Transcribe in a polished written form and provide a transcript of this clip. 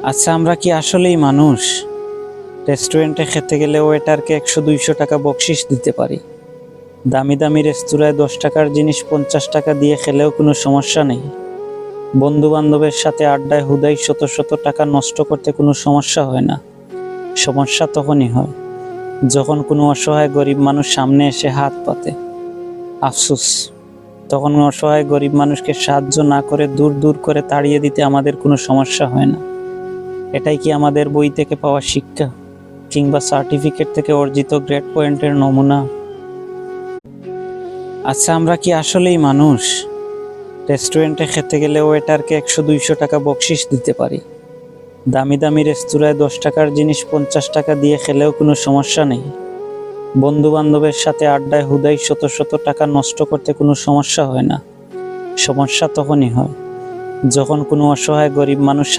আচ্ছা, আমরা কি আসলেই মানুষ? রেস্টুরেন্টে খেতে গেলে ওয়েটারকে 100-200 টাকা বকশিশ দিতে পারি। দামি দামি রেস্তোরাঁয় 10 টাকার জিনিস 50 টাকা দিয়ে খেলেও কোনো সমস্যা নেই। বন্ধু বান্ধবের সাথে আড্ডায় হুদাই শত শত টাকা নষ্ট করতে কোনো সমস্যা হয় না। সমস্যা তখনই হয় যখন কোনো অসহায় গরিব মানুষ সামনে এসে হাত পাতে। আফসোস, তখন অসহায় গরিব মানুষকে সাহায্য না করে দূর দূর করে তাড়িয়ে দিতে আমাদের কোনো সমস্যা হয় না। এটাই কি আমাদের বই থেকে পাওয়া শিক্ষা কিংবা সার্টিফিকেট থেকে অর্জিত গ্রেড পয়েন্টের নমুনা? আচ্ছা, আমরা কি আসলেই মানুষ? রেস্টুরেন্টে খেতে গেলে ওয়েটারকে 100-200 টাকা বকশিশ দিতে পারি। দামি দামি রেস্তোরাঁয় 10 টাকার জিনিস 50 টাকা দিয়ে খেলেও কোনো সমস্যা নেই। বন্ধু বান্ধবের সাথে আড্ডায় হুদাই শত শত টাকা নষ্ট করতে কোনো সমস্যা হয় না। সমস্যা তখনই হয় যখন কোনো অসহায় গরিব মানুষ